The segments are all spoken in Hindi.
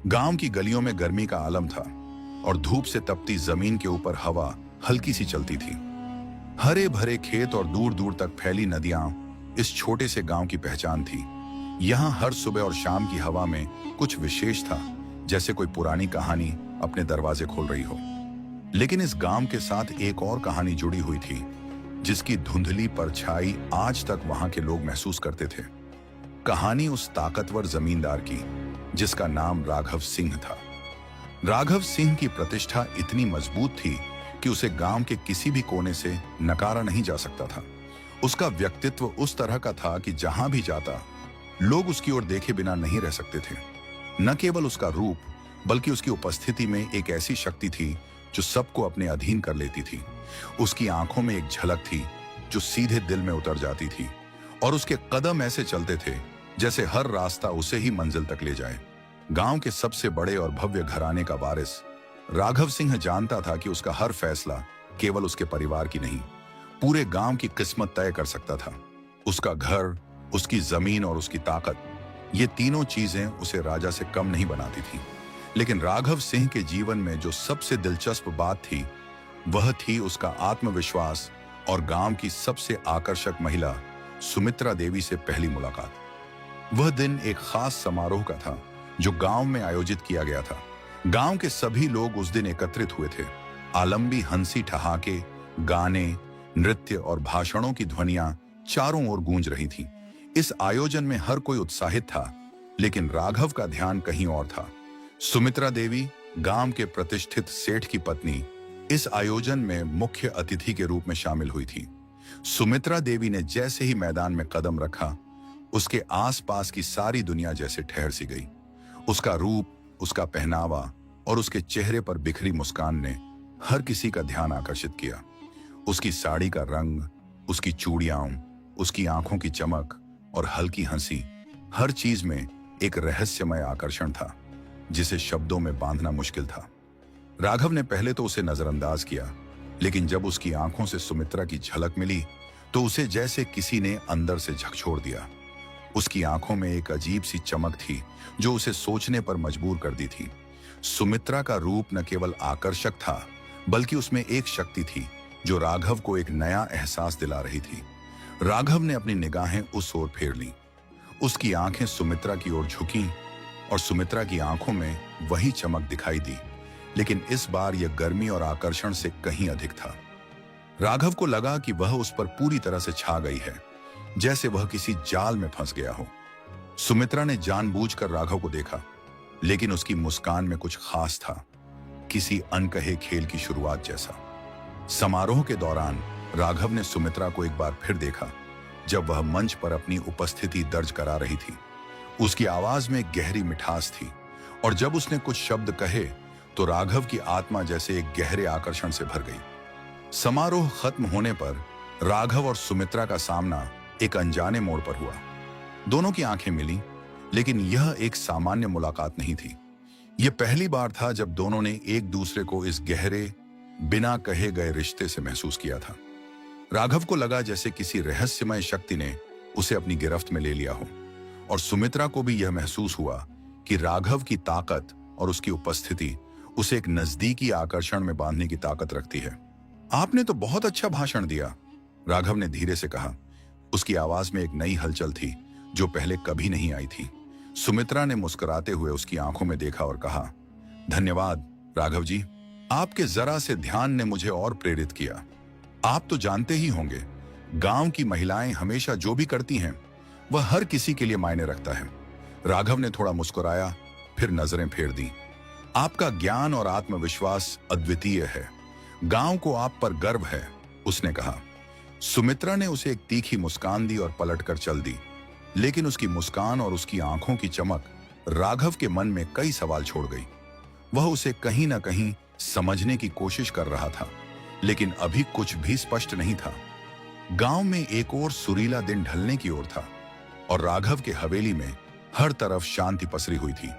गांव की गलियों में गर्मी का आलम था और धूप से तपती जमीन के ऊपर हवा हल्की सी चलती थी। हरे भरे खेत और दूर दूर तक फैली नदियां इस छोटे से गांव की पहचान थी। यहाँ हर सुबह और शाम की हवा में कुछ विशेष था, जैसे कोई पुरानी कहानी अपने दरवाजे खोल रही हो। लेकिन इस गांव के साथ एक और कहानी जुड़ी हुई थी, जिसकी धुंधली परछाई आज तक वहां के लोग महसूस करते थे। कहानी उस ताकतवर जमींदार की जिसका नाम राघव सिंह था। राघव सिंह की प्रतिष्ठा इतनी मजबूत थी कि उसे गांव के किसी भी कोने से नकारा नहीं जा सकता था। उसका व्यक्तित्व उस तरह का था कि जहां भी जाता लोग उसकी ओर देखे बिना नहीं रह सकते थे। न केवल उसका रूप, बल्कि उसकी उपस्थिति में एक ऐसी शक्ति थी जो सबको अपने अधीन कर लेती थी। उसकी आंखों में एक झलक थी जो सीधे दिल में उतर जाती थी, और उसके कदम ऐसे चलते थे जैसे हर रास्ता उसे ही मंजिल तक ले जाए। गांव के सबसे बड़े और भव्य घराने का वारिस राघव सिंह जानता था कि उसका हर फैसला केवल उसके परिवार की नहीं, पूरे गांव की किस्मत तय कर सकता था। उसका घर, उसकी जमीन और उसकी ताकत, ये तीनों चीजें उसे राजा से कम नहीं बनाती थी। लेकिन राघव सिंह के जीवन में जो सबसे दिलचस्प बात थी, वह थी उसका आत्मविश्वास और गांव की सबसे आकर्षक महिला सुमित्रा देवी से पहली मुलाकात। वह दिन एक खास समारोह का था जो गांव में आयोजित किया गया था। गांव के सभी लोग उस दिन एकत्रित हुए थे। आलंबी हंसी ठहाके, गाने, नृत्य और भाषणों की ध्वनियां चारों ओर गूंज रही थीं। इस आयोजन में हर कोई उत्साहित था, लेकिन राघव का ध्यान कहीं और था। सुमित्रा देवी, गांव के प्रतिष्ठित सेठ की पत्नी, इस आयोजन में मुख्य अतिथि के रूप में शामिल हुई थी। सुमित्रा देवी ने जैसे ही मैदान में कदम रखा, उसके आसपास की सारी दुनिया जैसे ठहर सी गई। उसका रूप, उसका पहनावा और उसके चेहरे पर बिखरी मुस्कान ने हर किसी का ध्यान आकर्षित किया। उसकी साड़ी का रंग, उसकी चूड़ियां, उसकी आंखों की चमक और हल्की हंसी, हर चीज में एक रहस्यमय आकर्षण था जिसे शब्दों में बांधना मुश्किल था। राघव ने पहले तो उसे नजरअंदाज किया, लेकिन जब उसकी आंखों से सुमित्रा की झलक मिली तो उसे जैसे किसी ने अंदर से झकझोर दिया। उसकी आंखों में एक अजीब सी चमक थी जो उसे सोचने पर मजबूर कर दी थी। सुमित्रा का रूप न केवल आकर्षक था, बल्कि उसमें एक शक्ति थी जो राघव को एक नया एहसास दिला रही थी। राघव ने अपनी निगाहें उस ओर फेर लीं। उसकी आंखें सुमित्रा की ओर झुकीं और सुमित्रा की आंखों में वही चमक दिखाई दी, लेकिन इस बार यह गर्मी और आकर्षण से कहीं अधिक था। राघव को लगा कि वह उस पर पूरी तरह से छा गई है, जैसे वह किसी जाल में फंस गया हो। सुमित्रा ने जानबूझकर राघव को देखा, लेकिन उसकी मुस्कान में कुछ खास था, किसी अनकहे खेल की शुरुआत जैसा। समारोह के दौरान राघव ने सुमित्रा को एक बार फिर देखा, जब वह मंच पर अपनी उपस्थिति दर्ज करा रही थी। उसकी आवाज में गहरी मिठास थी, और जब उसने कुछ शब्द कहे तो राघव की आत्मा जैसे एक गहरे आकर्षण से भर गई। समारोह खत्म होने पर राघव और सुमित्रा का सामना एक अनजाने मोड़ पर हुआ। दोनों की आंखें मिली, लेकिन यह एक सामान्य मुलाकात नहीं थी। यह पहली बार था जब दोनों ने एक दूसरे को इस गहरे, बिना कहे गए रिश्ते से महसूस किया था। राघव को लगा जैसे किसी रहस्यमय शक्ति ने उसे अपनी गिरफ्त में ले लिया हो, और सुमित्रा को भी यह महसूस हुआ कि राघव की ताकत और उसकी उपस्थिति उसे एक नजदीकी आकर्षण में बांधने की ताकत रखती है। आपने तो बहुत अच्छा भाषण दिया, राघव ने धीरे से कहा। उसकी आवाज में एक नई हलचल थी जो पहले कभी नहीं आई थी। सुमित्रा ने मुस्कुराते हुए उसकी आंखों में देखा और कहा, धन्यवाद राघव जी, आपके जरा से ध्यान ने मुझे और प्रेरित किया। आप तो जानते ही होंगे, गांव की महिलाएं हमेशा जो भी करती हैं वह हर किसी के लिए मायने रखता है। राघव ने थोड़ा मुस्कुराया, फिर नजरें फेर दी। आपका ज्ञान और आत्मविश्वास अद्वितीय है, गांव को आप पर गर्व है, उसने कहा। सुमित्रा ने उसे एक तीखी मुस्कान दी और पलटकर चल दी, लेकिन उसकी मुस्कान और उसकी आंखों की चमक राघव के मन में कई सवाल छोड़ गई। वह उसे कहीं ना कहीं समझने की कोशिश कर रहा था, लेकिन अभी कुछ भी स्पष्ट नहीं था। गांव में एक और सुरीला दिन ढलने की ओर था, और राघव के हवेली में हर तरफ शांति पसरी हुई थी।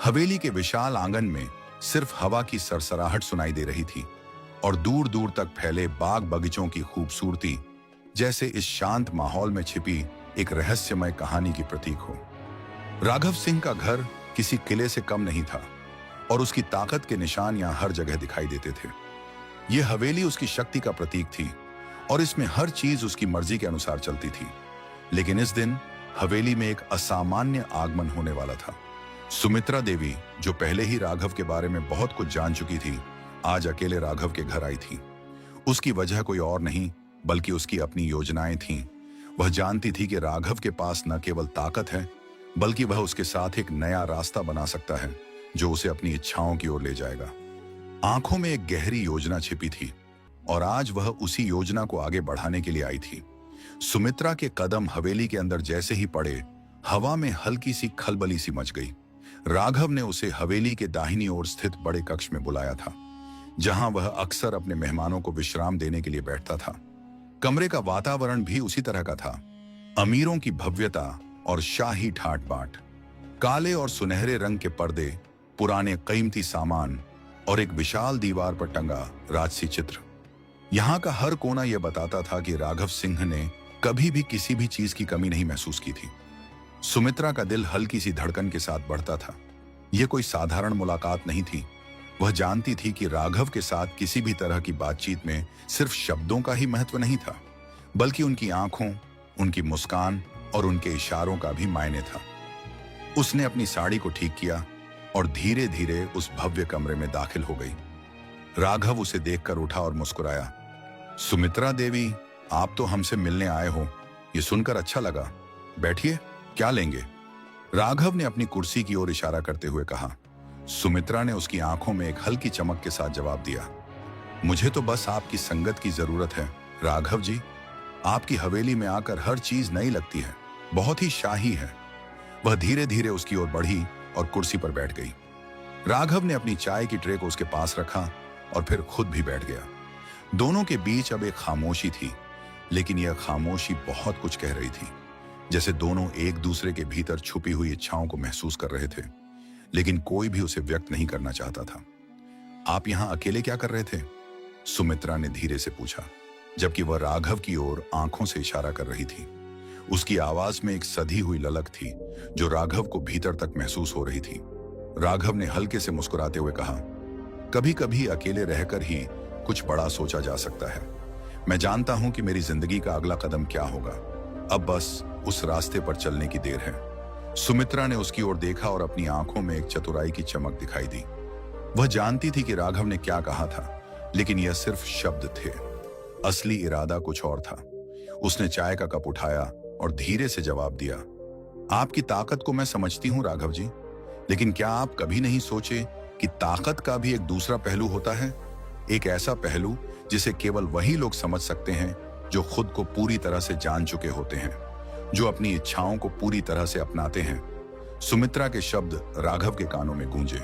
हवेली के विशाल आंगन में सिर्फ हवा की सरसराहट सुनाई दे रही थी, और दूर दूर तक फैले बाग बगीचों की खूबसूरती जैसे इस शांत माहौल में छिपी एक रहस्यमय कहानी की प्रतीक हो। राघव सिंह का घर किसी किले से कम नहीं था और उसकी ताकत के निशान यहां हर जगह दिखाई देते थे। यह हवेली उसकी शक्ति का प्रतीक थी और इसमें हर चीज उसकी मर्जी के अनुसार चलती थी। लेकिन इस दिन हवेली में एक असामान्य आगमन होने वाला था। सुमित्रा देवी, जो पहले ही राघव के बारे में बहुत कुछ जान चुकी थी, आज अकेले राघव के घर आई थी। उसकी वजह कोई और नहीं बल्कि उसकी अपनी योजनाएं थीं। वह जानती थी कि राघव के पास न केवल ताकत है बल्कि वह उसके साथ एक नया रास्ता बना सकता है जो उसे अपनी इच्छाओं की ओर ले जाएगा। आंखों में एक गहरी योजना छिपी थी और आज वह उसी योजना को आगे बढ़ाने के लिए आई थी। सुमित्रा के कदम हवेली के अंदर जैसे ही पड़े, हवा में हल्की सी खलबली सी मच गई। राघव ने उसे हवेली के दाहिनी ओर स्थित बड़े कक्ष में बुलाया था, जहां वह अक्सर अपने मेहमानों को विश्राम देने के लिए बैठता था। कमरे का वातावरण भी उसी तरह का था। अमीरों की भव्यता और शाही ठाट बाट, काले और सुनहरे रंग के पर्दे, पुराने कीमती सामान और एक विशाल दीवार पर टंगा राजसी चित्र। यहां का हर कोना यह बताता था कि राघव सिंह ने कभी भी किसी भी चीज की कमी नहीं महसूस की थी। सुमित्रा का दिल हल्की सी धड़कन के साथ बढ़ता था। यह कोई साधारण मुलाकात नहीं थी। वह जानती थी कि राघव के साथ किसी भी तरह की बातचीत में सिर्फ शब्दों का ही महत्व नहीं था, बल्कि उनकी आंखों, उनकी मुस्कान और उनके इशारों का भी मायने था। उसने अपनी साड़ी को ठीक किया और धीरे धीरे उस भव्य कमरे में दाखिल हो गई। राघव उसे देखकर उठा और मुस्कुराया। सुमित्रा देवी, आप तो हमसे मिलने आए हो, ये सुनकर अच्छा लगा। बैठिए, क्या लेंगे? राघव ने अपनी कुर्सी की ओर इशारा करते हुए कहा। सुमित्रा ने उसकी आंखों में एक हल्की चमक के साथ जवाब दिया, मुझे तो बस आपकी संगत की जरूरत है राघव जी। आपकी हवेली में आकर हर चीज नई लगती है, बहुत ही शाही है। वह धीरे धीरे उसकी ओर बढ़ी और कुर्सी पर बैठ गई। राघव ने अपनी चाय की ट्रे को उसके पास रखा और फिर खुद भी बैठ गया। दोनों के बीच अब एक खामोशी थी, लेकिन यह खामोशी बहुत कुछ कह रही थी। जैसे दोनों एक दूसरे के भीतर छुपी हुई इच्छाओं को महसूस कर रहे थे, लेकिन कोई भी उसे व्यक्त नहीं करना चाहता था। आप यहां अकेले क्या कर रहे थे? सुमित्रा ने धीरे से पूछा, जबकि वह राघव की ओर आंखों से इशारा कर रही थी। उसकी आवाज में एक सधी हुई ललक थी जो राघव को भीतर तक महसूस हो रही थी। राघव ने हल्के से मुस्कुराते हुए कहा, कभी कभी अकेले रहकर ही कुछ बड़ा सोचा जा सकता है। मैं जानता हूं कि मेरी जिंदगी का अगला कदम क्या होगा। अब बस उस रास्ते पर चलने की देर है। सुमित्रा ने उसकी ओर देखा और अपनी आंखों में एक चतुराई की चमक दिखाई दी। वह जानती थी कि राघव ने क्या कहा था, लेकिन यह सिर्फ शब्द थे। असली इरादा कुछ और था। उसने चाय का कप उठाया और धीरे से जवाब दिया, आपकी ताकत को मैं समझती हूं राघव जी, लेकिन क्या आप कभी नहीं सोचे कि ताकत का भी एक दूसरा पहलू होता है? एक ऐसा पहलू जिसे केवल वही लोग समझ सकते हैं जो खुद को पूरी तरह से जान चुके होते हैं, जो अपनी इच्छाओं को पूरी तरह से अपनाते हैं। सुमित्रा के शब्द राघव के कानों में गूंजे।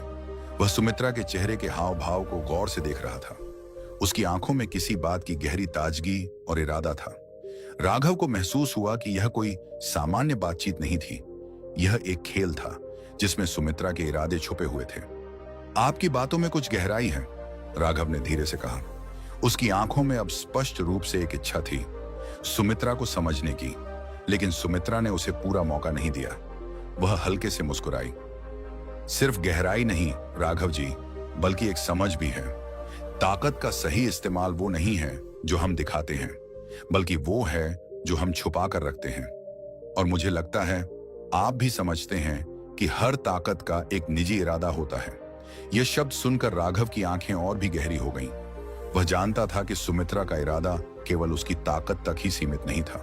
वह सुमित्रा के चेहरे के हाव भाव को गौर से देख रहा था। उसकी आंखों में किसी बात की गहरी ताजगी और इरादा था। राघव को महसूस हुआ कि यह कोई सामान्य बातचीत नहीं थी। यह एक खेल था जिसमें सुमित्रा के इरादे छुपे हुए थे। आपकी बातों में कुछ गहराई है, राघव ने धीरे से कहा। उसकी आंखों में अब स्पष्ट रूप से एक इच्छा थी सुमित्रा को समझने की, लेकिन सुमित्रा ने उसे पूरा मौका नहीं दिया। वह हल्के से मुस्कुराई। सिर्फ गहराई नहीं राघव जी, बल्कि एक समझ भी है। ताकत का सही इस्तेमाल वो नहीं है जो हम दिखाते हैं, बल्कि वो है जो हम छुपा कर रखते हैं। और मुझे लगता है आप भी समझते हैं कि हर ताकत का एक निजी इरादा होता है। यह शब्द सुनकर राघव की आंखें और भी गहरी हो गईं। वह जानता था कि सुमित्रा का इरादा केवल उसकी ताकत तक ही सीमित नहीं था।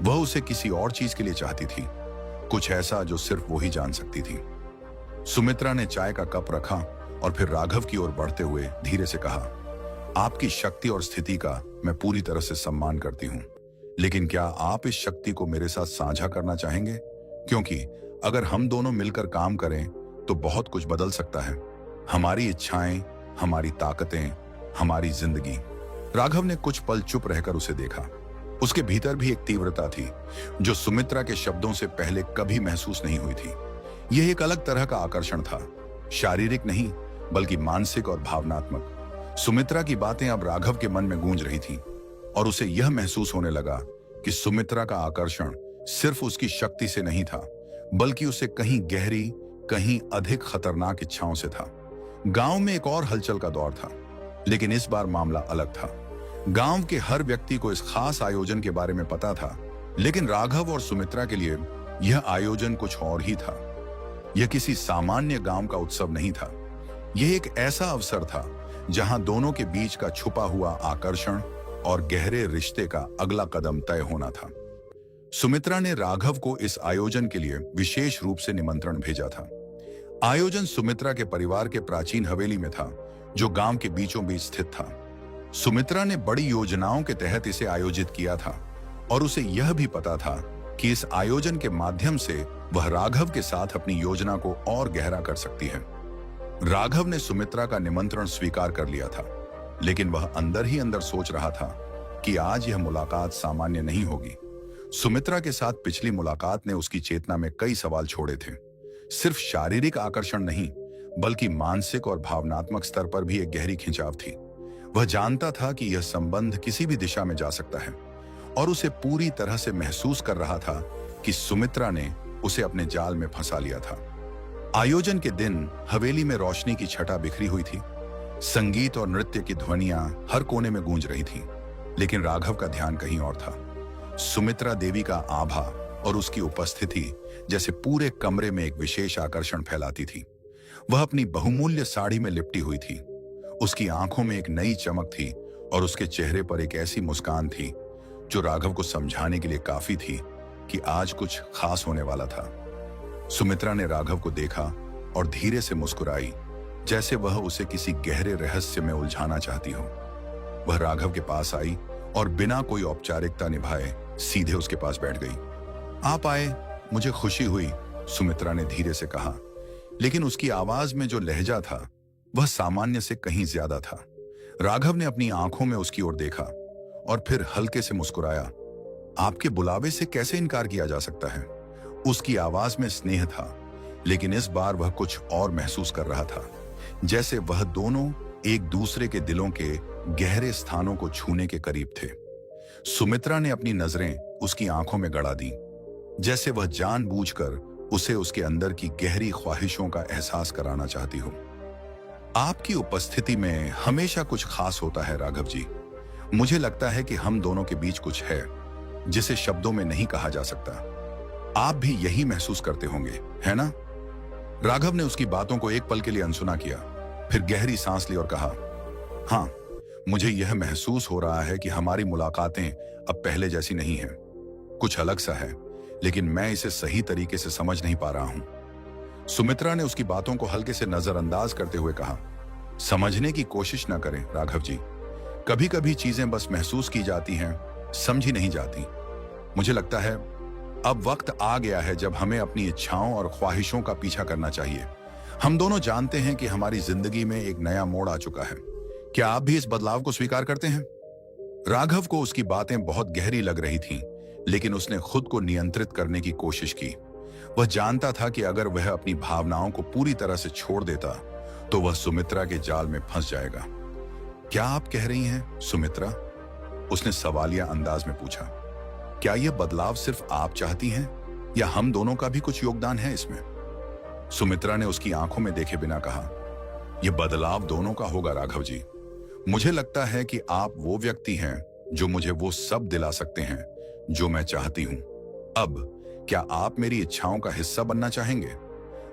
वह उसे किसी और चीज के लिए चाहती थी, कुछ ऐसा जो सिर्फ वो ही जान सकती थी। सुमित्रा ने चाय का कप रखा और फिर राघव की ओर बढ़ते हुए धीरे से कहा, आपकी शक्ति और स्थिति का मैं पूरी तरह से सम्मान करती हूं, लेकिन क्या आप इस शक्ति को मेरे साथ साझा करना चाहेंगे? क्योंकि अगर हम दोनों मिलकर काम करें तो बहुत कुछ बदल सकता है। हमारी इच्छाएं, हमारी ताकतें, हमारी जिंदगी। राघव ने कुछ पल चुप रहकर उसे देखा। उसके भीतर भी एक तीव्रता थी जो सुमित्रा के शब्दों से पहले कभी महसूस नहीं हुई थी। यह एक अलग तरह का आकर्षण था, शारीरिक नहीं बल्कि मानसिक और भावनात्मक। सुमित्रा की बातें अब राघव के मन में गूंज रही थीं और उसे यह महसूस होने लगा कि सुमित्रा का आकर्षण सिर्फ उसकी शक्ति से नहीं था, बल्कि उसे कहीं गहरी, कहीं अधिक खतरनाक इच्छाओं से था। गांव में एक और हलचल का दौर था, लेकिन इस बार मामला अलग था। गांव के हर व्यक्ति को इस खास आयोजन के बारे में पता था, लेकिन राघव और सुमित्रा के लिए यह आयोजन कुछ और ही था। यह किसी सामान्य गांव का उत्सव नहीं था। यह एक ऐसा अवसर था जहां दोनों के बीच का छुपा हुआ आकर्षण और गहरे रिश्ते का अगला कदम तय होना था। सुमित्रा ने राघव को इस आयोजन के लिए विशेष रूप से निमंत्रण भेजा था। आयोजन सुमित्रा के परिवार के प्राचीन हवेली में था, जो गांव के बीचों बीच स्थित था। सुमित्रा ने बड़ी योजनाओं के तहत इसे आयोजित किया था और उसे यह भी पता था कि इस आयोजन के माध्यम से वह राघव के साथ अपनी योजना को और गहरा कर सकती है। राघव ने सुमित्रा का निमंत्रण स्वीकार कर लिया था, लेकिन वह अंदर ही अंदर सोच रहा था कि आज यह मुलाकात सामान्य नहीं होगी। सुमित्रा के साथ पिछली मुलाकात ने उसकी चेतना में कई सवाल छोड़े थे। सिर्फ शारीरिक आकर्षण नहीं, बल्कि मानसिक और भावनात्मक स्तर पर भी एक गहरी खिंचाव थी। वह जानता था कि यह संबंध किसी भी दिशा में जा सकता है और उसे पूरी तरह से महसूस कर रहा था कि सुमित्रा ने उसे अपने जाल में फंसा लिया था। आयोजन के दिन हवेली में रोशनी की छटा बिखरी हुई थी। संगीत और नृत्य की ध्वनियां हर कोने में गूंज रही थीं, लेकिन राघव का ध्यान कहीं और था। सुमित्रा देवी का आभा और उसकी उपस्थिति जैसे पूरे कमरे में एक विशेष आकर्षण फैलाती थी। वह अपनी बहुमूल्य साड़ी में लिपटी हुई थी। उसकी आंखों में एक नई चमक थी और उसके चेहरे पर एक ऐसी मुस्कान थी जो राघव को समझाने के लिए काफी थी कि आज कुछ खास होने वाला था। सुमित्रा ने राघव को देखा और धीरे से मुस्कुराई, जैसे वह उसे किसी गहरे रहस्य में उलझाना चाहती हो। वह राघव के पास आई और बिना कोई औपचारिकता निभाए सीधे उसके पास बैठ गई। आप आए, मुझे खुशी हुई, सुमित्रा ने धीरे से कहा, लेकिन उसकी आवाज में जो लहजा था वह सामान्य से कहीं ज्यादा था। राघव ने अपनी आंखों में उसकी ओर देखा और फिर हल्के से मुस्कुराया। आपके बुलावे से कैसे इनकार किया जा सकता है? उसकी आवाज में स्नेह था, लेकिन इस बार वह कुछ और महसूस कर रहा था, जैसे वह दोनों एक दूसरे के दिलों के गहरे स्थानों को छूने के करीब थे। सुमित्रा ने अपनी नजरें उसकी आंखों में गड़ा दी, जैसे वह जानबूझकर उसे उसके अंदर की गहरी ख्वाहिशों का एहसास कराना चाहती हो। आपकी उपस्थिति में हमेशा कुछ खास होता है राघव जी। मुझे लगता है कि हम दोनों के बीच कुछ है जिसे शब्दों में नहीं कहा जा सकता। आप भी यही महसूस करते होंगे, है ना? राघव ने उसकी बातों को एक पल के लिए अनसुना किया, फिर गहरी सांस ली और कहा, हाँ, मुझे यह महसूस हो रहा है कि हमारी मुलाकातें अब पहले जैसी नहीं हैं। कुछ अलग सा है, लेकिन मैं इसे सही तरीके से समझ नहीं पा रहा हूं। सुमित्रा ने उसकी बातों को हल्के से नजरअंदाज करते हुए कहा, समझने की कोशिश न करें राघव जी। कभी कभी चीजें बस महसूस की जाती हैं, समझी नहीं जाती। मुझे लगता है अब वक्त आ गया है जब हमें अपनी इच्छाओं और ख्वाहिशों का पीछा करना चाहिए। हम दोनों जानते हैं कि हमारी जिंदगी में एक नया मोड़ आ चुका है। क्या आप भी इस बदलाव को स्वीकार करते हैं? राघव को उसकी बातें बहुत गहरी लग रही थीं, लेकिन उसने खुद को नियंत्रित करने की कोशिश की। वह जानता था कि अगर वह अपनी भावनाओं को पूरी तरह से छोड़ देता तो वह सुमित्रा के जाल में फंस जाएगा। क्या आप कह रही हैं, सुमित्रा? उसने सवालिया अंदाज में पूछा। क्या यह बदलाव सिर्फ आप चाहती हैं या हम दोनों का भी कुछ योगदान है इसमें? सुमित्रा ने उसकी आंखों में देखे बिना कहा, यह बदलाव दोनों का होगा राघव जी। मुझे लगता है कि आप वो व्यक्ति हैं जो मुझे वो सब दिला सकते हैं जो मैं चाहती हूं। अब क्या आप मेरी इच्छाओं का हिस्सा बनना चाहेंगे?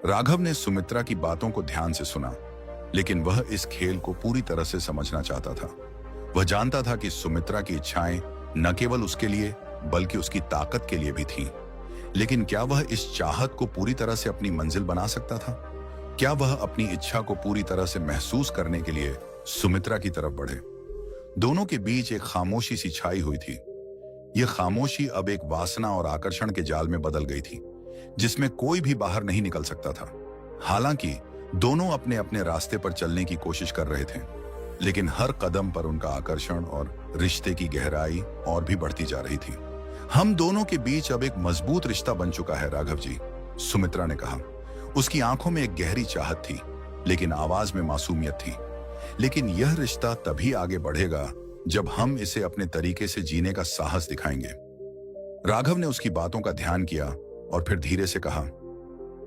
राघव ने सुमित्रा की बातों को ध्यान से सुना, लेकिन वह इस खेल को पूरी तरह से समझना चाहता था। वह जानता था कि सुमित्रा की इच्छाएं न केवल उसके लिए बल्कि उसकी ताकत के लिए भी थीं। लेकिन क्या वह इस चाहत को पूरी तरह से अपनी मंजिल बना सकता था? क्या वह अपनी इच्छा को पूरी तरह से महसूस करने के लिए सुमित्रा की तरफ बढ़े? दोनों के बीच एक खामोशी सी छाई हुई थी। यह खामोशी अब एक वासना और आकर्षण के जाल में बदल गई थी, जिसमें कोई भी बाहर नहीं निकल सकता था। हालांकि दोनों अपने अपने रास्ते पर चलने की कोशिश कर रहे थे, लेकिन हर कदम पर उनका आकर्षण और रिश्ते की गहराई और भी बढ़ती जा रही थी। हम दोनों के बीच अब एक मजबूत रिश्ता बन चुका है राघव जी, सुमित्रा ने कहा। उसकी आंखों में एक गहरी चाहत थी, लेकिन आवाज में मासूमियत थी। लेकिन यह रिश्ता तभी आगे बढ़ेगा जब हम इसे अपने तरीके से जीने का साहस दिखाएंगे। राघव ने उसकी बातों का ध्यान किया और फिर धीरे से कहा,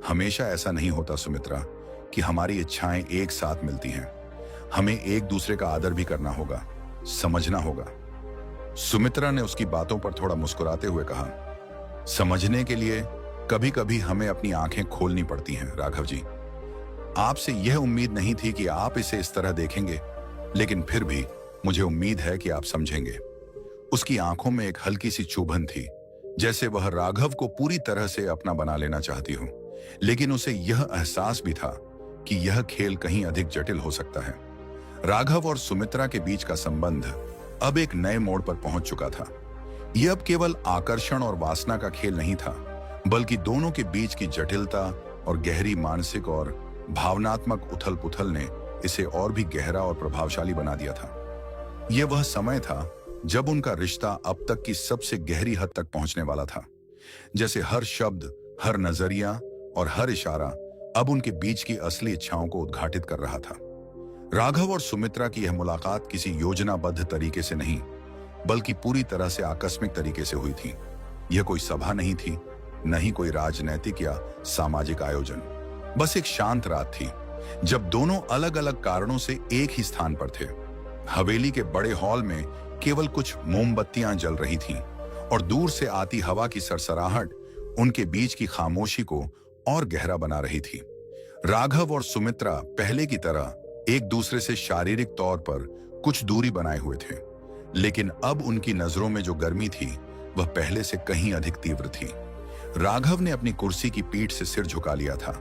हमेशा ऐसा नहीं होता सुमित्रा कि हमारी इच्छाएं एक साथ मिलती हैं। हमें एक दूसरे का आदर भी करना होगा, समझना होगा। सुमित्रा ने उसकी बातों पर थोड़ा मुस्कुराते हुए कहा, समझने के लिए कभी कभी हमें अपनी आंखें खोलनी पड़ती हैं राघव जी। आपसे यह उम्मीद नहीं थी कि आप इसे इस तरह देखेंगे, लेकिन फिर भी मुझे उम्मीद है कि आप समझेंगे। उसकी आंखों में एक हल्की सी चुभन थी, जैसे वह राघव को पूरी तरह से अपना बना लेना चाहती हो, लेकिन उसे यह एहसास भी था कि यह खेल कहीं अधिक जटिल हो सकता है। राघव और सुमित्रा के बीच का संबंध अब एक नए मोड़ पर पहुंच चुका था। यह अब केवल आकर्षण और वासना का खेल नहीं था, बल्कि दोनों के बीच की जटिलता और गहरी मानसिक और भावनात्मक उथल पुथल ने इसे और भी गहरा और प्रभावशाली बना दिया था। यह वह समय था जब उनका रिश्ता अब तक की सबसे गहरी हद तक पहुंचने वाला था। जैसे हर शब्द, हर नजरिया और हर इशारा अब उनके बीच की असली इच्छाओं को उद्घाटित कर रहा था। राघव और सुमित्रा की यह मुलाकात किसी योजनाबद्ध तरीके से नहीं, बल्कि पूरी तरह से आकस्मिक तरीके से हुई थी। यह कोई सभा नहीं थी, न ही कोई राजनैतिक या सामाजिक आयोजन। बस एक शांत रात थी, जब दोनों अलग अलग कारणों से एक ही स्थान पर थे। हवेली के बड़े हॉल में केवल कुछ मोमबत्तियां जल रही थीं, और दूर से आती हवा की सरसराहट उनके बीच की खामोशी को और गहरा बना रही थी। राघव और सुमित्रा पहले की तरह एक दूसरे से शारीरिक तौर पर कुछ दूरी बनाए हुए थे, लेकिन अब उनकी नजरों में जो गर्मी थी वह पहले से कहीं अधिक तीव्र थी। राघव ने अपनी कुर्सी की पीठ से सिर झुका लिया था,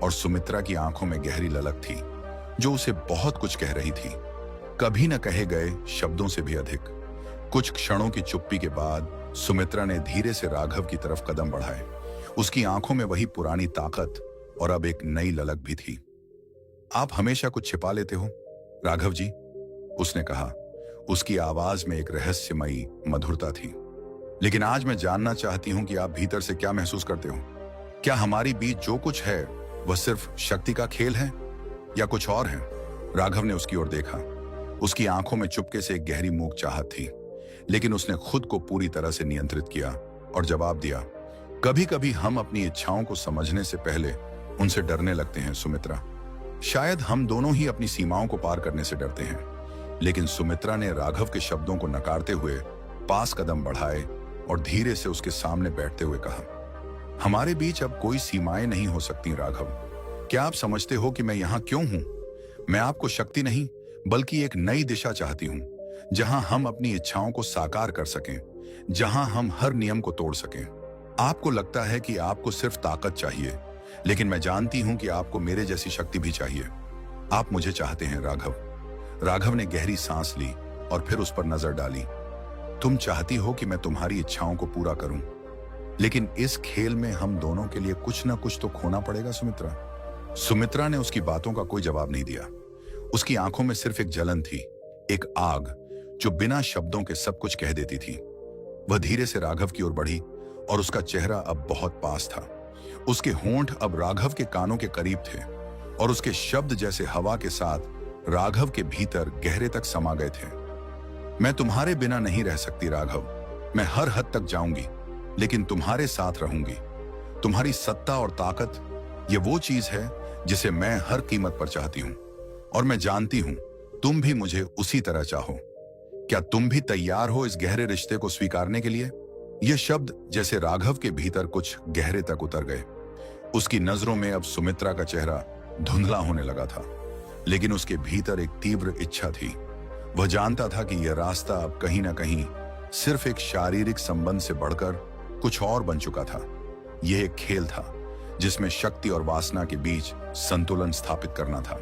और सुमित्रा की आंखों में गहरी ललक थी, जो उसे बहुत कुछ कह रही थी, कभी न कहे गए शब्दों से भी अधिक। कुछ क्षणों की चुप्पी के बाद सुमित्रा ने धीरे से राघव की तरफ कदम बढ़ाए। उसकी आंखों में वही पुरानी ताकत और अब एक नई ललक भी थी। आप हमेशा कुछ छिपा लेते हो राघव जी, उसने कहा। उसकी आवाज में एक रहस्यमयी मधुरता थी। लेकिन आज मैं जानना चाहती हूं कि आप भीतर से क्या महसूस करते हो। क्या हमारी बीच जो कुछ है वह सिर्फ शक्ति का खेल है या कुछ और है? राघव ने उसकी ओर देखा। उसकी आंखों में चुपके से एक गहरी मूक चाहत थी, लेकिन उसने खुद को पूरी तरह से नियंत्रित किया और जवाब दिया, कभी कभी हम अपनी इच्छाओं को समझने से पहले उनसे डरने लगते हैं सुमित्रा। शायद हम दोनों ही अपनी सीमाओं को पार करने से डरते हैं। लेकिन सुमित्रा ने राघव के शब्दों को नकारते हुए पास कदम बढ़ाए और धीरे से उसके सामने बैठते हुए कहा, हमारे बीच अब कोई सीमाएं नहीं हो सकती राघव। क्या आप समझते हो कि मैं यहां क्यों हूं? मैं आपको शक्ति नहीं, बल्कि एक नई दिशा चाहती हूं, जहां हम अपनी इच्छाओं को साकार कर सकें, जहां हम हर नियम को तोड़ सकें। आपको लगता है कि आपको सिर्फ ताकत चाहिए, लेकिन मैं जानती हूं कि आपको मेरे जैसी शक्ति भी चाहिए। आप मुझे चाहते हैं राघव। राघव ने गहरी सांस ली और फिर उस पर नजर डाली। तुम चाहती हो कि मैं तुम्हारी इच्छाओं को पूरा करूं, लेकिन इस खेल में हम दोनों के लिए कुछ ना कुछ तो खोना पड़ेगा सुमित्रा। सुमित्रा ने उसकी बातों का कोई जवाब नहीं दिया। उसकी आंखों में सिर्फ एक जलन थी, एक आग जो बिना शब्दों के सब कुछ कह देती थी। वह धीरे से राघव की ओर बढ़ी और उसका चेहरा अब बहुत पास था। उसके होंठ अब राघव के कानों के करीब थे और उसके शब्द जैसे हवा के साथ राघव के भीतर गहरे तक समा गए थे। मैं तुम्हारे बिना नहीं रह सकती राघव। मैं हर हद तक जाऊंगी, लेकिन तुम्हारे साथ रहूंगी। तुम्हारी सत्ता और ताकत, ये वो चीज है जिसे मैं हर कीमत पर चाहती हूं, और मैं जानती हूं तुम भी मुझे उसी तरह चाहो। क्या तुम भी तैयार हो इस गहरे रिश्ते को स्वीकारने के लिए? ये शब्द जैसे राघव के भीतर कुछ गहरे तक उतर गए। उसकी नजरों में अब सुमित्रा का चेहरा धुंधला होने लगा था, लेकिन उसके भीतर एक तीव्र इच्छा थी। वह जानता था कि यह रास्ता अब कहीं ना कहीं सिर्फ एक शारीरिक संबंध से बढ़कर कुछ और बन चुका था। यह एक खेल था जिसमें शक्ति और वासना के बीच संतुलन स्थापित करना था।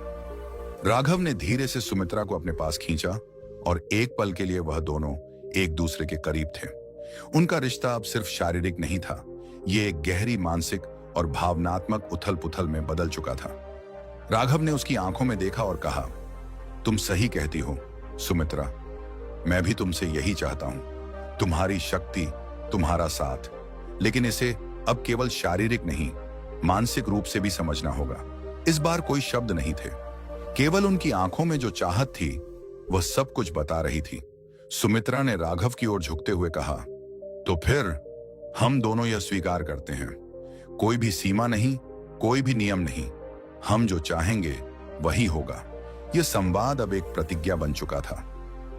राघव ने धीरे से सुमित्रा को अपने पास खींचा और एक पल के लिए वह दोनों एक दूसरे के करीब थे। उनका रिश्ता अब सिर्फ शारीरिक नहीं था, यह एक गहरी मानसिक और भावनात्मक उथल पुथल में बदल चुका था। राघव ने उसकी आंखों में देखा और कहा, तुम सही कहती हो सुमित्रा, मैं भी तुमसे यही चाहता हूं। तुम्हारी शक्ति, तुम्हारा साथ, लेकिन इसे अब केवल शारीरिक नहीं, मानसिक रूप से भी समझना होगा। इस बार कोई शब्द नहीं थे, केवल उनकी आंखों में जो चाहत थी वह सब कुछ बता रही थी। सुमित्रा ने राघव की ओर झुकते हुए कहा, तो फिर हम दोनों यह स्वीकार करते हैं, कोई भी सीमा नहीं, कोई भी नियम नहीं, हम जो चाहेंगे वही होगा। यह संवाद अब एक प्रतिज्ञा बन चुका था।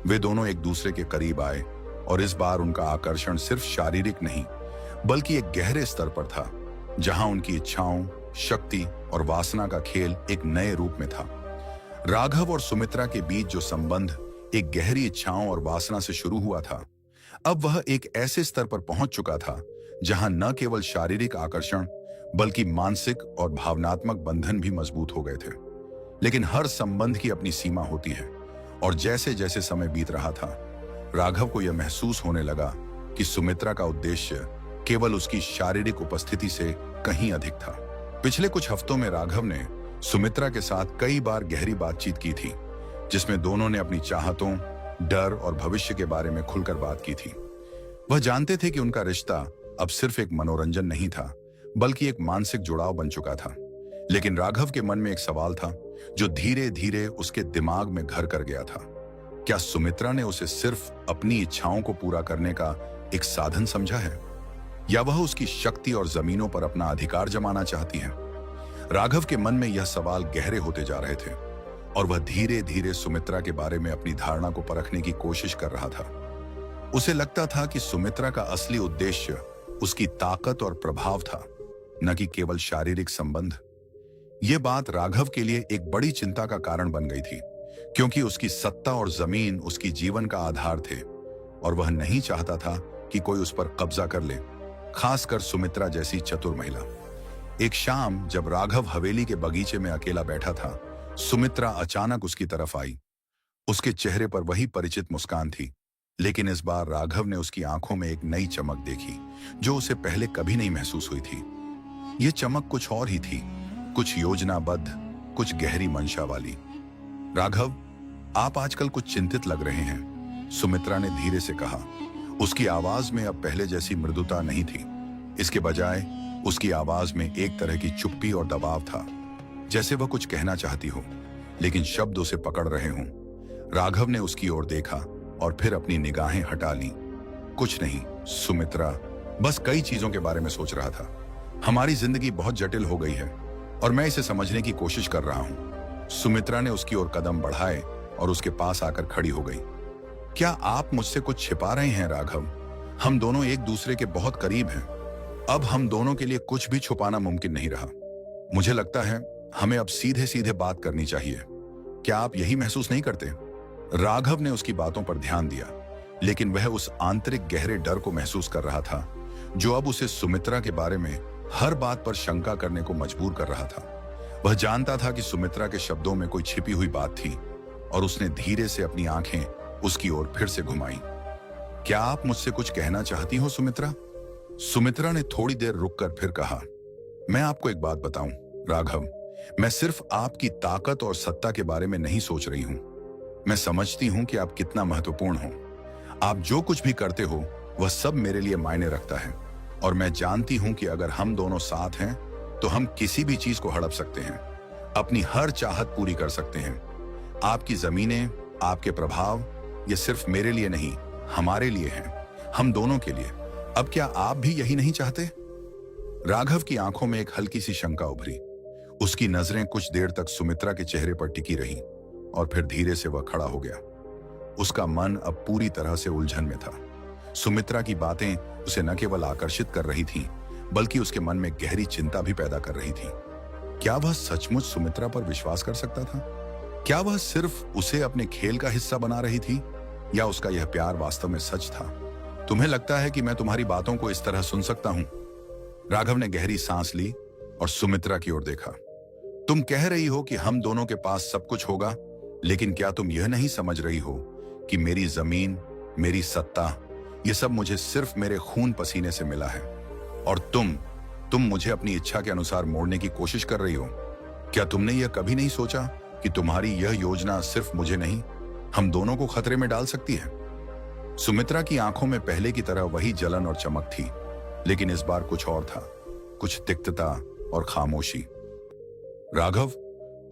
वे दोनों एक दूसरे के करीब आए और इस बार उनका आकर्षण सिर्फ शारीरिक नहीं बल्कि एक गहरे स्तर पर था, जहां उनकी इच्छाओं, शक्ति और वासना का खेल एक नए रूप में था। राघव और सुमित्रा के बीच जो संबंध एक गहरी इच्छाओं और वासना से शुरू हुआ था, अब वह एक ऐसे स्तर पर पहुंच चुका था जहां न केवल शारीरिक आकर्षण बल्कि मानसिक और भावनात्मक बंधन भी मजबूत हो गए थे। लेकिन हर संबंध की अपनी सीमा होती है और जैसे जैसे समय बीत रहा था, राघव को यह महसूस होने लगा कि सुमित्रा का उद्देश्य केवल उसकी शारीरिक उपस्थिति से कहीं अधिक था। पिछले कुछ हफ्तों में राघव ने सुमित्रा के साथ कई बार गहरी बातचीत की थी, जिसमें दोनों ने अपनी चाहतों, डर और भविष्य के बारे में खुलकर बात की थी। वह जानते थे कि उनका रिश्ता अब सिर्फ एक मनोरंजन नहीं था बल्कि एक मानसिक जुड़ाव बन चुका था। लेकिन राघव के मन में एक सवाल था जो धीरे धीरे उसके दिमाग में घर कर गया था। क्या सुमित्रा ने उसे सिर्फ अपनी इच्छाओं को पूरा करने का एक साधन समझा है, या वह उसकी शक्ति और जमीनों पर अपना अधिकार जमाना चाहती है? राघव के मन में यह सवाल गहरे होते जा रहे थे और वह धीरे धीरे सुमित्रा के बारे में अपनी धारणा को परखने की कोशिश कर रहा था। उसे लगता था कि सुमित्रा का असली उद्देश्य उसकी ताकत और प्रभाव था, न कि केवल शारीरिक संबंध। यह बात राघव के लिए एक बड़ी चिंता का कारण बन गई थी, क्योंकि उसकी सत्ता और जमीन उसकी जीवन का आधार थे और वह नहीं चाहता था कि कोई उस पर कब्जा कर ले, खासकर सुमित्रा जैसी चतुर महिला। एक शाम जब राघव हवेली के बगीचे में अकेला बैठा था, सुमित्रा अचानक उसकी तरफ आई। उसके चेहरे पर वही परिचित मुस्कान थी, लेकिन इस बार राघव ने उसकी आंखों में एक नई चमक देखी जो उसे पहले कभी नहीं महसूस हुई थी। यह चमक कुछ और ही थी, कुछ योजनाबद्ध, कुछ गहरी मंशा वाली। राघव, आप आजकल कुछ चिंतित लग रहे हैं, सुमित्रा ने धीरे से कहा। उसकी आवाज में अब पहले जैसी मृदुता नहीं थी। इसके बजाय उसकी आवाज में एक तरह की चुप्पी और दबाव था, जैसे वह कुछ कहना चाहती हो लेकिन शब्द उसे पकड़ रहे हों। राघव ने उसकी ओर देखा और फिर अपनी निगाहें हटा लीं। कुछ नहीं सुमित्रा, बस कई चीजों के बारे में सोच रहा था। हमारी जिंदगी बहुत जटिल हो गई है और मैं इसे समझने की कोशिश कर रहा हूं। सुमित्रा ने उसकी ओर कदम बढ़ाए और उसके पास आकर खड़ी हो गई। क्या आप मुझसे कुछ छिपा रहे हैं राघव? हम दोनों एक दूसरे के बहुत करीब हैं। अब हम दोनों के लिए कुछ भी छुपाना मुमकिन नहीं रहा। मुझे लगता है हमें अब सीधे सीधे बात करनी चाहिए। क्या आप यही महसूस नहीं करते? राघव ने उसकी बातों पर ध्यान दिया, लेकिन वह उस आंतरिक गहरे डर को महसूस कर रहा था जो अब उसे सुमित्रा के बारे में हर बात पर शंका करने को मजबूर कर रहा था। वह जानता था कि सुमित्रा के शब्दों में कोई छिपी हुई बात थी और उसने धीरे से अपनी आंखें उसकी ओर फिर से घुमाई। क्या आप मुझसे कुछ कहना चाहती हो सुमित्रा? सुमित्रा ने थोड़ी देर रुककर फिर कहा, मैं आपको एक बात बताऊं राघव, मैं सिर्फ आपकी ताकत और सत्ता के बारे में नहीं सोच रही हूं। मैं समझती हूं कि आप कितना महत्वपूर्ण हो। आप जो कुछ भी करते हो वह सब मेरे लिए मायने रखता है और मैं जानती हूं कि अगर हम दोनों साथ हैं तो हम किसी भी चीज को हड़प सकते हैं, अपनी हर चाहत पूरी कर सकते हैं। आपकी जमीनें, आपके प्रभाव, ये सिर्फ मेरे लिए नहीं, हमारे लिए हैं, हम दोनों के लिए। अब क्या आप भी यही नहीं चाहते? राघव की आंखों में एक हल्की सी शंका उभरी। उसकी नजरें कुछ देर तक सुमित्रा के चेहरे पर टिकी रहीं और फिर धीरे से वह खड़ा हो गया। उसका मन अब पूरी तरह से उलझन में था। सुमित्रा की बातें उसे न केवल आकर्षित कर रही थीं, बल्कि उसके मन में गहरी चिंता भी पैदा कर रही थी। क्या वह सचमुच सुमित्रा पर विश्वास कर सकता था? क्या वह सिर्फ उसे अपने खेल का हिस्सा बना रही थी, या उसका यह प्यार वास्तव में सच था? तुम्हें लगता है कि मैं तुम्हारी बातों को इस तरह सुन सकता हूं? राघव ने गहरी सांस ली और सुमित्रा की ओर देखा। तुम कह रही हो कि हम दोनों के पास सब कुछ होगा, लेकिन क्या तुम यह नहीं समझ रही हो कि मेरी जमीन, मेरी सत्ता, यह सब मुझे सिर्फ मेरे खून पसीने से मिला है, और तुम मुझे अपनी इच्छा के अनुसार मोड़ने की कोशिश कर रही हो? क्या तुमने यह कभी नहीं सोचा कि तुम्हारी यह योजना सिर्फ मुझे नहीं, हम दोनों को खतरे में डाल सकती है? सुमित्रा की आंखों में पहले की तरह वही जलन और चमक थी, लेकिन इस बार कुछ और था, कुछ तिक्तता और खामोशी। राघव,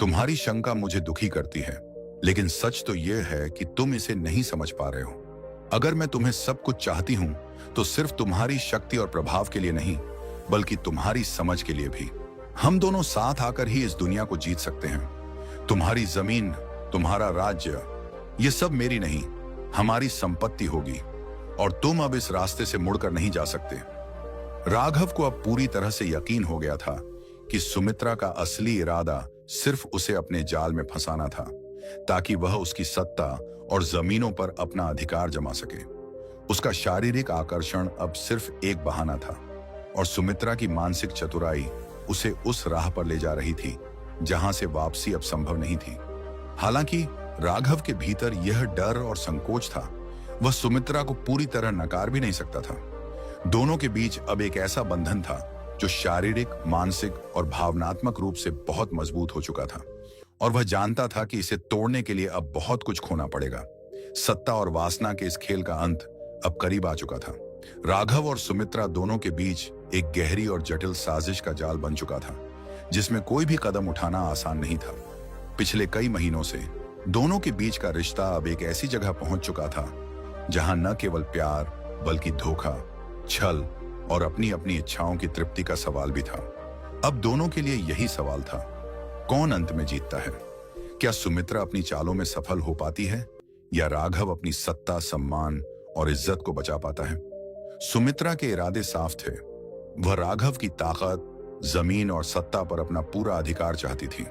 तुम्हारी शंका मुझे दुखी करती है, लेकिन सच तो यह है कि तुम इसे नहीं समझ पा रहे हो। अगर मैं तुम्हें सब कुछ चाहती हूं तो सिर्फ तुम्हारी शक्ति और प्रभाव के लिए नहीं, बल्कि तुम्हारी समझ के लिए भी। हम दोनों साथ आकर ही इस दुनिया को जीत सकते हैं। तुम्हारी जमीन, तुम्हारा राज्य, ये सब मेरी नहीं, हमारी संपत्ति होगी और तुम अब इस रास्ते से मुड़कर नहीं जा सकते। राघव को अब पूरी तरह से यकीन हो गया था कि सुमित्रा का असली इरादा सिर्फ उसे अपने जाल में फंसाना था, ताकि वह उसकी सत्ता और जमीनों पर अपना अधिकार जमा सके। उसका शारीरिक आकर्षण अब सिर्फ एक बहाना था और सुमित्रा की मानसिक चतुराई उसे उस राह पर ले जा रही थी जहां से वापसी अब संभव नहीं थी। हालांकि राघव के भीतर यह डर और संकोच था, वह सुमित्रा को पूरी तरह नकार भी नहीं सकता था। दोनों के बीच अब एक ऐसा बंधन था जो शारीरिक, मानसिक और भावनात्मक रूप से बहुत मजबूत हो चुका था और वह जानता था कि इसे तोड़ने के लिए अब बहुत कुछ खोना पड़ेगा। सत्ता और वासना के इस खेल का अंत अब करीब आ चुका था। राघव और सुमित्रा दोनों के बीच एक गहरी और जटिल साजिश का जाल बन चुका था, जिसमें कोई भी कदम उठाना आसान नहीं था। पिछले कई महीनों से दोनों के बीच का रिश्ता अब एक ऐसी जगह पहुंच चुका था जहां न केवल प्यार बल्कि धोखा, छल और अपनी अपनी इच्छाओं की तृप्ति का सवाल भी था। अब दोनों के लिए यही सवाल था, कौन अंत में जीतता है? क्या सुमित्रा अपनी चालों में सफल हो पाती है या राघव अपनी सत्ता, सम्मान और इज्जत को बचा पाता है? सुमित्रा के इरादे साफ थे। वह राघव की ताकत, जमीन और सत्ता पर अपना पूरा अधिकार चाहती थी।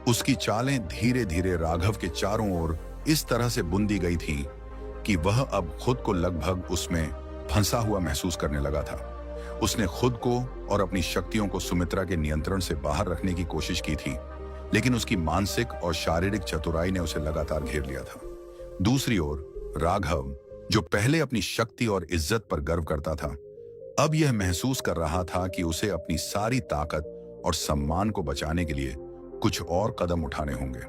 उसकी चालें धीरे धीरे राघव के चारों ओर इस तरह से बुन दी गई थीं कि वह अब खुद को लगभग उसमें फंसा हुआ महसूस करने लगा था। उसने खुद को और अपनी शक्तियों को सुमित्रा के नियंत्रण से बाहर रखने की कोशिश की थी, लेकिन उसकी मानसिक और शारीरिक चतुराई ने उसे लगातार घेर लिया था। दूसरी ओर राघव, जो पहले अपनी शक्ति और इज्जत पर गर्व करता था, अब यह महसूस कर रहा था कि उसे अपनी सारी ताकत और सम्मान को बचाने के लिए कुछ और कदम उठाने होंगे।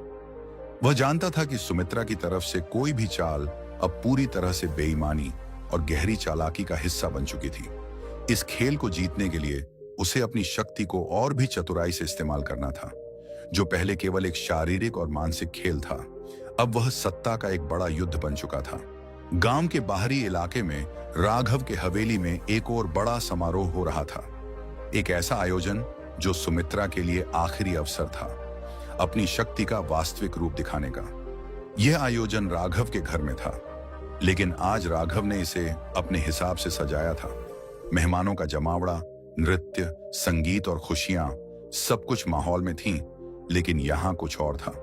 वह जानता था कि सुमित्रा की तरफ से कोई भी चाल अब पूरी तरह से बेईमानी और गहरी चालाकी का हिस्सा बन चुकी थी। इस खेल को जीतने के लिए उसे अपनी शक्ति को और भी चतुराई से इस्तेमाल करना था। जो पहले केवल एक शारीरिक और मानसिक खेल था, अब वह सत्ता का एक बड़ा युद्ध बन चुका था। गांव के बाहरी इलाके में राघव के हवेली में एक और बड़ा समारोह हो रहा था। एक ऐसा आयोजन जो सुमित्रा के लिए आखिरी अवसर था अपनी शक्ति का वास्तविक रूप दिखाने का। यह आयोजन राघव के घर में था, लेकिन आज राघव ने इसे अपने हिसाब से सजाया था। मेहमानों का जमावड़ा, नृत्य, संगीत और खुशियां, सब कुछ माहौल में थीं, लेकिन यहां कुछ और था।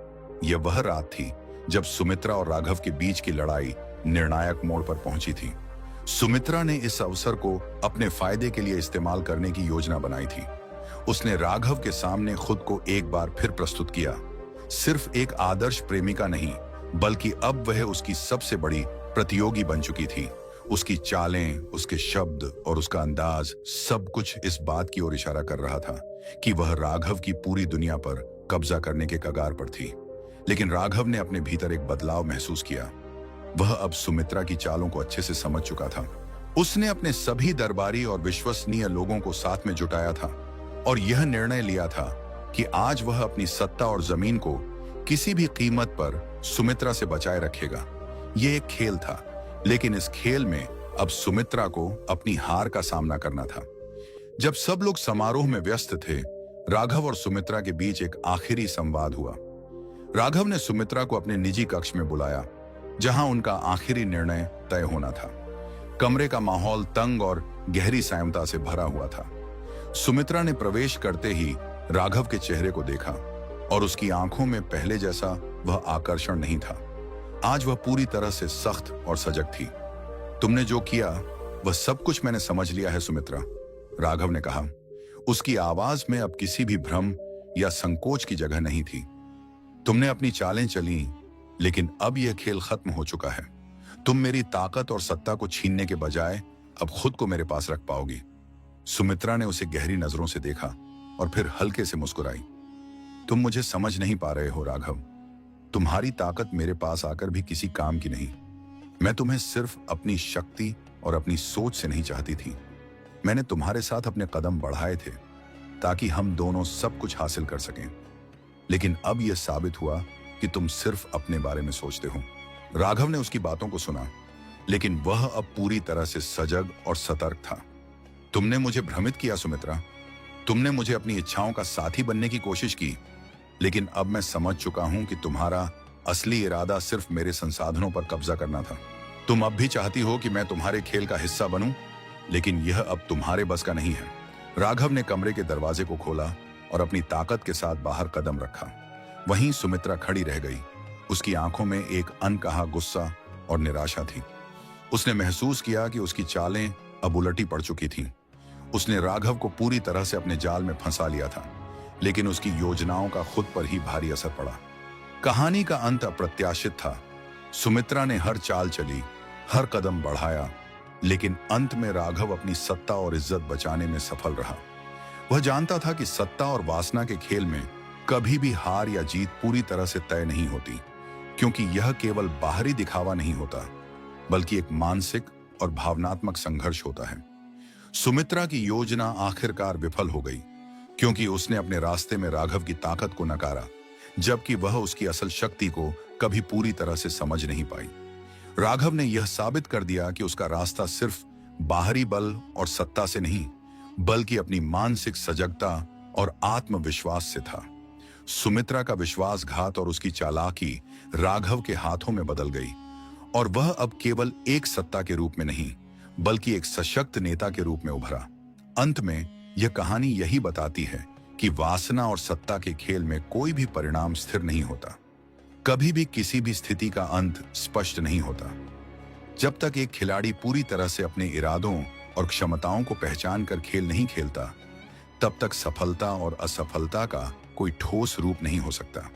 यह वह रात थी जब सुमित्रा और राघव के बीच की लड़ाई निर्णायक मोड़ पर पहुंची थी। सुमित्रा ने इस अवसर को अपने फायदे के लिए इस्तेमाल करने की योजना बनाई थी। उसने राघव के सामने खुद को एक बार फिर प्रस्तुत किया, सिर्फ एक आदर्श प्रेमिका नहीं, बल्कि अब वह उसकी सबसे बड़ी प्रतियोगी बन चुकी थी। उसकी चालें, उसके शब्द और उसका अंदाज, सब कुछ इस बात की ओर इशारा कर रहा था कि वह राघव की पूरी दुनिया पर कब्जा करने के कगार पर थी। लेकिन राघव ने अपने भीतर एक बदलाव महसूस किया। वह अब सुमित्रा की चालों को अच्छे से समझ चुका था। उसने अपने सभी दरबारी और विश्वसनीय लोगों को साथ में जुटाया था और यह निर्णय लिया था कि आज वह अपनी सत्ता और जमीन को किसी भी कीमत पर सुमित्रा से बचाए रखेगा। यह एक खेल था, लेकिन इस खेल में अब सुमित्रा को अपनी हार का सामना करना था। जब सब लोग समारोह में व्यस्त थे, राघव और सुमित्रा के बीच एक आखिरी संवाद हुआ। राघव ने सुमित्रा को अपने निजी कक्ष में बुलाया, जहां उनका आखिरी निर्णय तय होना था। कमरे का माहौल तंग और गहरी संयमता से भरा हुआ था। सुमित्रा ने प्रवेश करते ही राघव के चेहरे को देखा और उसकी आंखों में पहले जैसा वह आकर्षण नहीं था। आज वह पूरी तरह से सख्त और सजग थी। तुमने जो किया वह सब कुछ मैंने समझ लिया है सुमित्रा, राघव ने कहा। उसकी आवाज में अब किसी भी भ्रम या संकोच की जगह नहीं थी। तुमने अपनी चालें चली, लेकिन अब यह खेल खत्म हो चुका है। तुम मेरी ताकत और सत्ता को छीनने के बजाय अब खुद को मेरे पास रख पाओगी। सुमित्रा ने उसे गहरी नजरों से देखा और फिर हल्के से मुस्कुराई। तुम मुझे समझ नहीं पा रहे हो राघव। तुम्हारी ताकत मेरे पास आकर भी किसी काम की नहीं। मैं तुम्हें सिर्फ अपनी शक्ति और अपनी सोच से नहीं चाहती थी। मैंने तुम्हारे साथ अपने कदम बढ़ाए थे ताकि हम दोनों सब कुछ हासिल कर सकें, लेकिन अब यह साबित हुआ कि तुम सिर्फ अपने बारे में सोचते हो। राघव ने उसकी बातों को सुना, लेकिन वह अब पूरी तरह से सजग और सतर्क था। तुमने मुझे भ्रमित किया सुमित्रा। तुमने मुझे अपनी इच्छाओं का साथी बनने की कोशिश की, लेकिन अब मैं समझ चुका हूं कि तुम्हारा असली इरादा सिर्फ मेरे संसाधनों पर कब्जा करना था। तुम अब भी चाहती हो कि मैं तुम्हारे खेल का हिस्सा बनूं, लेकिन यह अब तुम्हारे बस का नहीं है। राघव ने कमरे के दरवाजे को खोला और अपनी ताकत के साथ बाहर कदम रखा। वहीं सुमित्रा खड़ी रह गई। उसकी आंखों में एक अनकहा गुस्सा और निराशा थी। उसने महसूस किया कि उसकी चालें अब उलटी पड़ चुकी थीं। उसने राघव को पूरी तरह से अपने जाल में फंसा लिया था, लेकिन उसकी योजनाओं का खुद पर ही भारी असर पड़ा। कहानी का अंत अप्रत्याशित था। सुमित्रा ने हर चाल चली, हर कदम बढ़ाया, लेकिन अंत में राघव अपनी सत्ता और इज्जत बचाने में सफल रहा। वह जानता था कि सत्ता और वासना के खेल में कभी भी हार या जीत पूरी तरह से तय नहीं होती, क्योंकि यह केवल बाहरी दिखावा नहीं होता, बल्कि एक मानसिक और भावनात्मक संघर्ष होता है। सुमित्रा की योजना आखिरकार विफल हो गई, क्योंकि उसने अपने रास्ते में राघव की ताकत को नकारा, जबकि वह उसकी असल शक्ति को कभी पूरी तरह से समझ नहीं पाई। राघव ने यह साबित कर दिया कि उसका रास्ता सिर्फ बाहरी बल और सत्ता से नहीं, बल्कि अपनी मानसिक सजगता और आत्मविश्वास से था। सुमित्रा का विश्वासघात और उसकी चालाकी राघव के हाथों में बदल गई, और वह अब केवल एक सत्ता के रूप में नहीं, बल्कि एक सशक्त नेता के रूप में उभरा। अंत में यह कहानी यही बताती है कि वासना और सत्ता के खेल में कोई भी परिणाम स्थिर नहीं होता। कभी भी किसी भी स्थिति का अंत स्पष्ट नहीं होता। जब तक एक खिलाड़ी पूरी तरह से अपने इरादों और क्षमताओं को पहचान कर खेल नहीं खेलता, तब तक सफलता और असफलता का कोई ठोस रूप नहीं हो सकता।